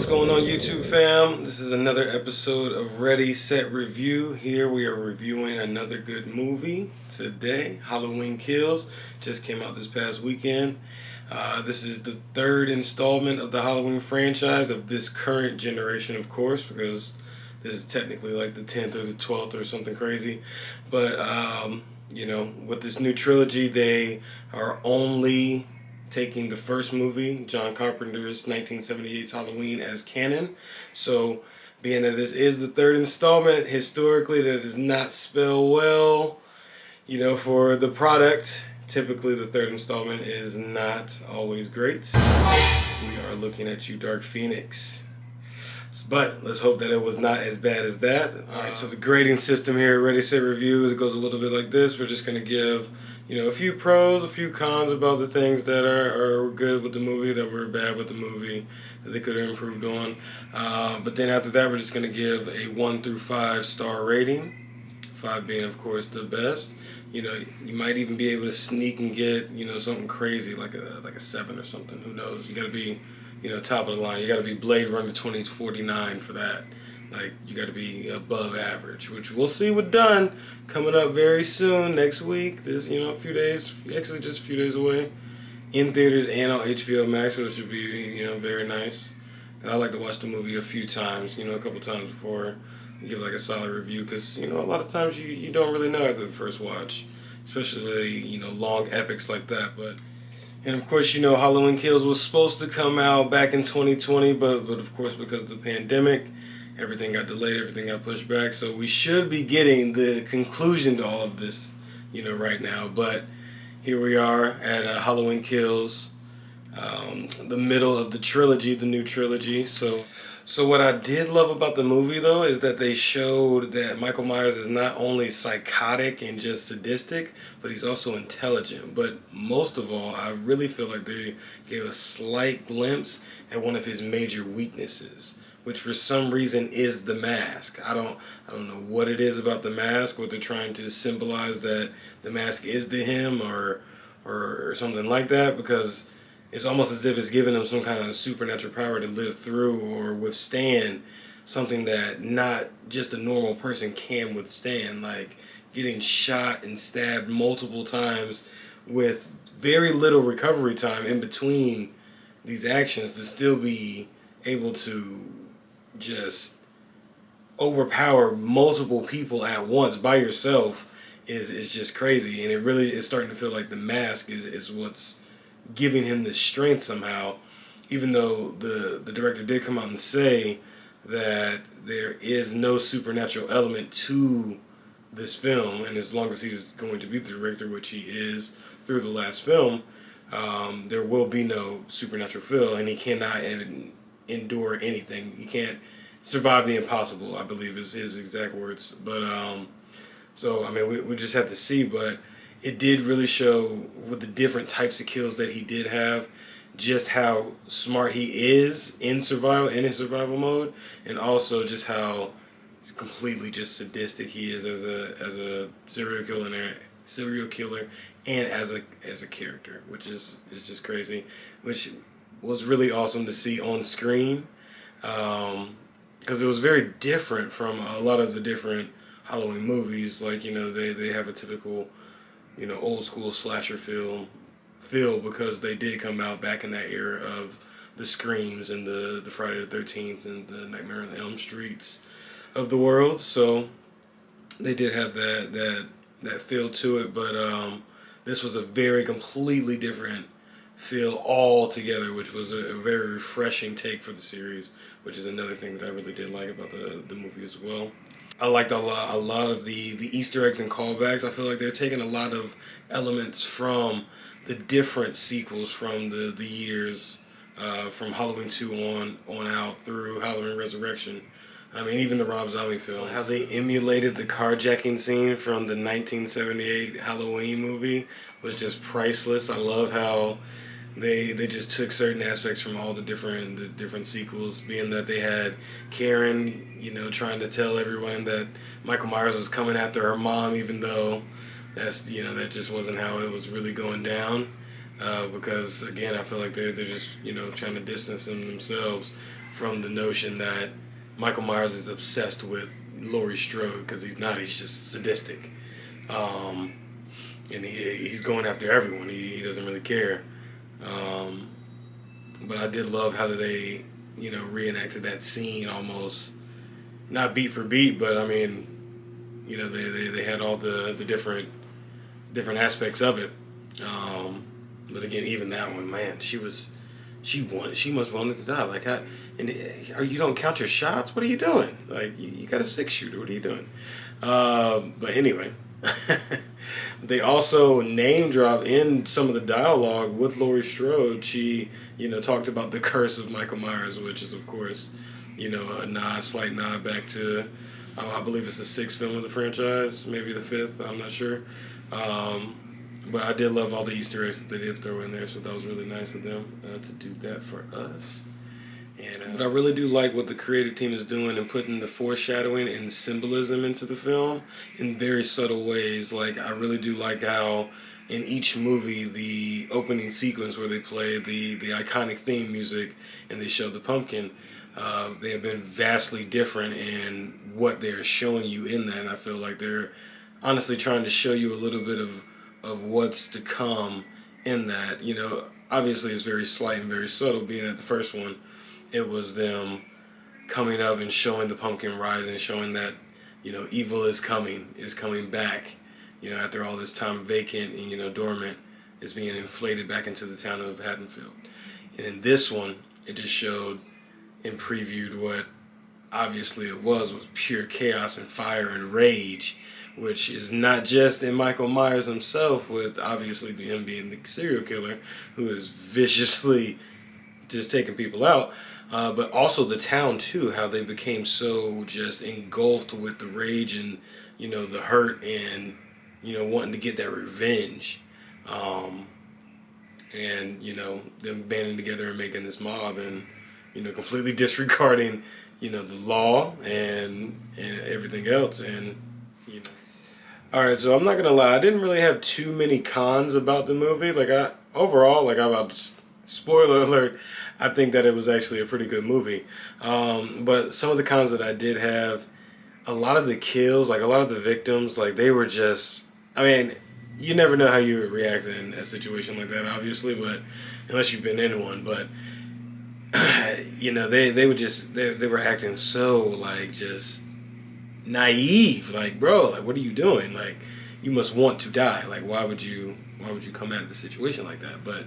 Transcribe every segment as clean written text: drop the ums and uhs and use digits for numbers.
What's going on, YouTube fam? This is another episode of Ready, Set, Review. Here we are reviewing another good movie today. Halloween Kills just came out this past weekend. This is the third installment of the Halloween franchise of this current generation, of course, because this is technically like the 10th or the 12th or something crazy. But, with this new trilogy, they are only taking the first movie, John Carpenter's 1978's Halloween, as canon. So, being that this is the third installment, historically that does not spell well, for the product. Typically the third installment is not always great. We are looking at you, Dark Phoenix. But let's hope that it was not as bad as that. Alright, so the grading system here, Ready, Set, Review, it goes a little bit like this. We're just going to give a few pros, a few cons about the things that are good with the movie, that were bad with the movie, that they could have improved on. But then after that, we're just going to give a 1 through 5 star rating. 5 being, of course, the best. You might even be able to sneak and get, something crazy like a 7 or something. Who knows? You got to be, top of the line. You got to be Blade Runner 2049 for that. Like, you got to be above average, which we'll see with Done coming up very soon, next week. This, a few days, actually just a few days away, in theaters and on HBO Max, so it should be, very nice. I like to watch the movie a few times, a couple times before you give like a solid review, because, a lot of times you don't really know after the first watch, especially, long epics like that. And of course, Halloween Kills was supposed to come out back in 2020, but of course, because of the pandemic, everything got delayed, everything got pushed back. So we should be getting the conclusion to all of this, right now. But here we are at Halloween Kills, the middle of the trilogy, the new trilogy. So what I did love about the movie, though, is that they showed that Michael Myers is not only psychotic and just sadistic, but he's also intelligent. But most of all, I really feel like they gave a slight glimpse at one of his major weaknesses, which for some reason is the mask. I don't know what it is about the mask, what they're trying to symbolize that the mask is to him or something like that, because it's almost as if it's giving him some kind of supernatural power to live through or withstand something that not just a normal person can withstand, like getting shot and stabbed multiple times with very little recovery time in between these actions, to still be able to just overpower multiple people at once by yourself is just crazy. And it really is starting to feel like the mask is what's giving him this strength somehow, even though the director did come out and say that there is no supernatural element to this film, and as long as he's going to be the director, which he is through the last film, there will be no supernatural feel, and he cannot endure anything. He can't survive the impossible, I believe is his exact words. But we just have to see. But it did really show, with the different types of kills that he did have, just how smart he is in his survival mode, and also just how completely just sadistic he is as a serial killer and as a character, which is just crazy, which was really awesome to see on screen, because it was very different from a lot of the different Halloween movies. Like, they have a typical old school slasher feel, because they did come out back in that era of the Screams and the Friday the 13th and the Nightmare on Elm Streets of the world. So they did have that feel to it, but this was a very completely different feel altogether, which was a very refreshing take for the series, which is another thing that I really did like about the movie as well. I liked a lot of the Easter eggs and callbacks. I feel like they're taking a lot of elements from the different sequels from the years, from Halloween 2 on out through Halloween Resurrection. I mean, even the Rob Zombie films. So how they emulated the carjacking scene from the 1978 Halloween movie was just priceless. I love how they just took certain aspects from all the different sequels, being that they had Karen, trying to tell everyone that Michael Myers was coming after her mom, even though that just wasn't how it was really going down. because again, I feel like they're just trying to distance themselves from the notion that Michael Myers is obsessed with Laurie Strode, because he's not. He's just sadistic, and he's going after everyone. He doesn't really care. But I did love how they reenacted that scene almost not beat for beat, but I mean, they had all the different aspects of it. But again, even that one, man, she must have wanted to die. Like, you don't count your shots? What are you doing? Like, you got a 6-shooter. What are you doing? But anyway, they also name drop in some of the dialogue with Laurie Strode. She, talked about the curse of Michael Myers, which is, of course, a slight nod back to, I believe it's the 6th film of the franchise, maybe the 5th. I'm not sure. But I did love all the Easter eggs that they did throw in there, so that was really nice of them to do that for us. But I really do like what the creative team is doing and putting the foreshadowing and symbolism into the film in very subtle ways. Like, I really do like how in each movie, the opening sequence where they play the iconic theme music and they show the pumpkin, they have been vastly different in what they're showing you in that. And I feel like they're honestly trying to show you a little bit of what's to come in that. Obviously it's very slight and very subtle, being at the first one, it was them coming up and showing the pumpkin rising, showing that, evil is coming back, after all this time vacant and, dormant, is being inflated back into the town of Haddonfield. And in this one, it just showed and previewed what obviously it was pure chaos and fire and rage, which is not just in Michael Myers himself, with obviously him being the serial killer who is viciously just taking people out, but also the town too, how they became so just engulfed with the rage and the hurt and wanting to get that revenge, and them banding together and making this mob and completely disregarding the law and everything else. And all right, so I'm not gonna lie, I didn't really have too many cons about the movie. Like, spoiler alert, I think that it was actually a pretty good movie. But some of the cons that I did have, a lot of the kills, like a lot of the victims, like they were just, I mean, you never know how you would react in a situation like that, obviously, but unless you've been in one. But they were acting so like just naive. Like, bro, like, what are you doing? Like, you must want to die. Like, why would you come at the situation like that? But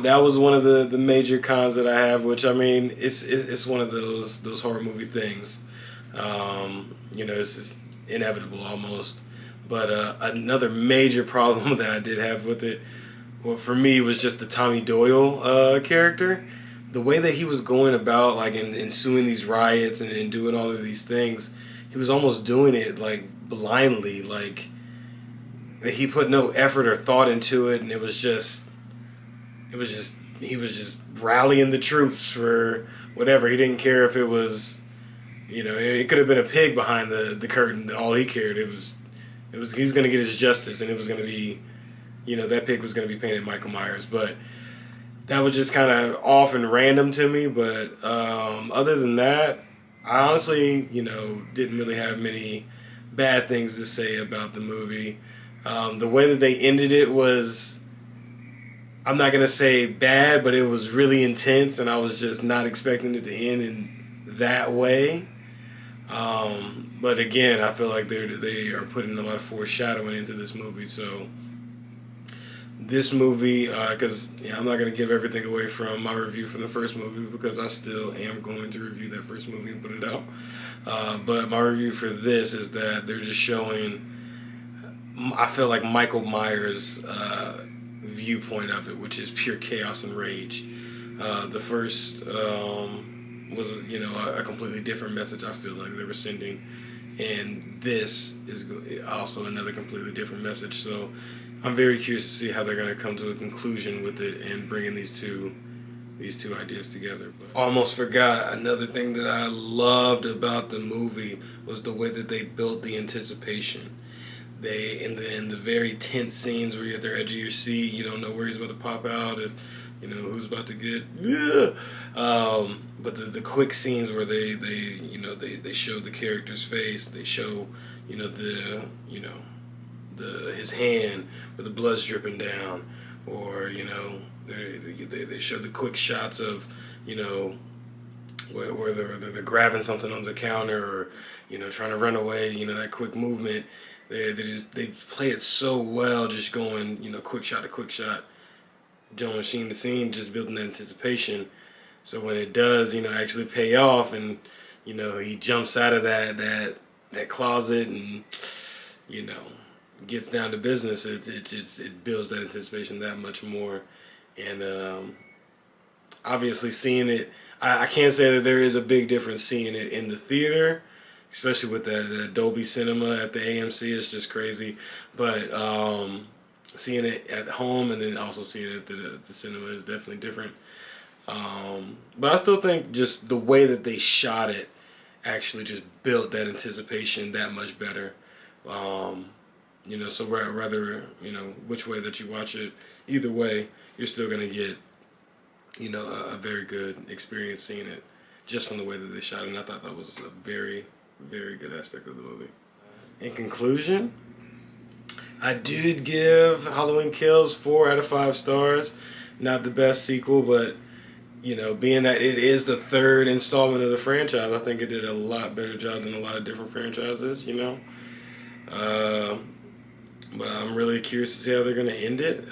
that was one of the major cons that I have, which, I mean, it's one of those horror movie things. It's just inevitable almost. But another major problem that I did have with it, well, for me, was just the Tommy Doyle character. The way that he was going about, like, ensuing these riots and doing all of these things, he was almost doing it, like, blindly. Like, he put no effort or thought into it, and he was just rallying the troops for whatever. He didn't care if it was, it could have been a pig behind the curtain. All he cared, he's going to get his justice, and it was going to be, that pig was going to be painted Michael Myers. But that was just kind of off and random to me. But other than that, I honestly, didn't really have many bad things to say about the movie. The way that they ended it was, I'm not going to say bad, but it was really intense, and I was just not expecting it to end in that way. But again, I feel like they are putting a lot of foreshadowing into this movie. So this movie, because I'm not going to give everything away from my review from the first movie, because I still am going to review that first movie and put it out. But my review for this is that they're just showing, I feel like, Michael Myers' viewpoint of it, which is pure chaos and rage. The first was, a completely different message I feel like they were sending, and this is also another completely different message. So I'm very curious to see how they're going to come to a conclusion with it and bringing these two ideas together. But almost forgot, another thing that I loved about the movie was the way that they built the anticipation. they in the very tense scenes where you're at the edge of your seat, you don't know where he's about to pop out, if you know who's about to get. Yeah. But the quick scenes where they show the character's face, they show his hand with the blood's dripping down, or they show the quick shots of where they're grabbing something on the counter, or trying to run away, that quick movement. They play it so well, just going quick shot to quick shot, jumping scene to scene, just building that anticipation. So when it does actually pay off, and he jumps out of that closet and gets down to business, it builds that anticipation that much more. And obviously seeing it, I can't say that there is a big difference seeing it in the theater, especially with the Dolby Cinema at the AMC. It's just crazy. But seeing it at home and then also seeing it at the cinema is definitely different. But I still think just the way that they shot it actually just built that anticipation that much better. So rather, which way that you watch it, either way, you're still going to get, a very good experience seeing it just from the way that they shot it. And I thought that was a very, very good aspect of the movie. In conclusion, I did give Halloween Kills 4 out of 5 stars. Not the best sequel, but being that it is the third installment of the franchise, I think it did a lot better job than a lot of different franchises, But I'm really curious to see how they're going to end it.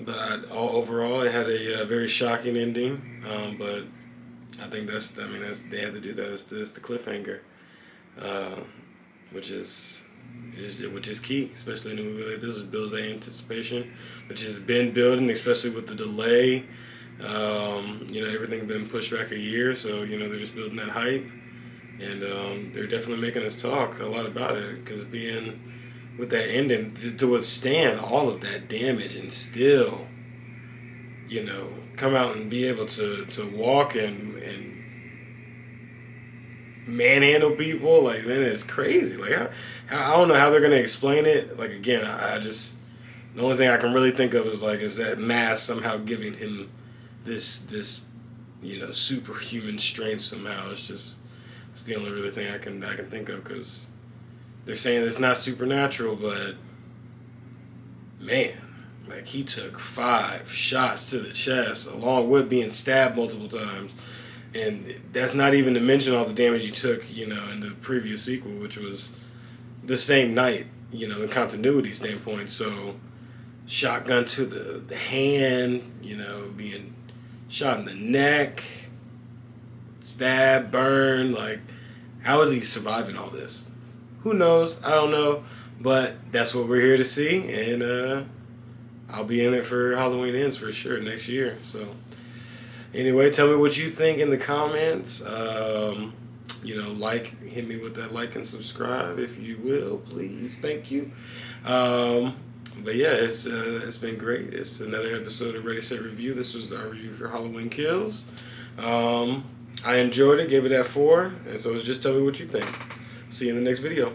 But overall, it had a very shocking ending. But I think that's they had to do that. It's the cliffhanger, which is key, especially in a movie like this. It builds that anticipation, which has been building, especially with the delay. Everything been pushed back a year, so they're just building that hype, and they're definitely making us talk a lot about it, because being with that ending to withstand all of that damage and still, come out and be able to walk and manhandle people, like, man, it's crazy. Like, I don't know how they're gonna explain it. Like, again, I just, the only thing I can really think of is that mask somehow giving him this superhuman strength somehow. It's the only really thing I can think of, because they're saying it's not supernatural, but man, like, he took 5 shots to the chest along with being stabbed multiple times. And that's not even to mention all the damage he took, in the previous sequel, which was the same night, in continuity standpoint. So, shotgun to the hand, being shot in the neck, stabbed, burned. Like, how is he surviving all this? Who knows? I don't know. But that's what we're here to see. And I'll be in it for Halloween Ends for sure next year. So, anyway, tell me what you think in the comments. Hit me with that like and subscribe if you will, please. Thank you. But yeah, it's been great. It's another episode of Ready Set Review. This was our review for Halloween Kills. I enjoyed it. Gave it that 4. And so just tell me what you think. See you in the next video.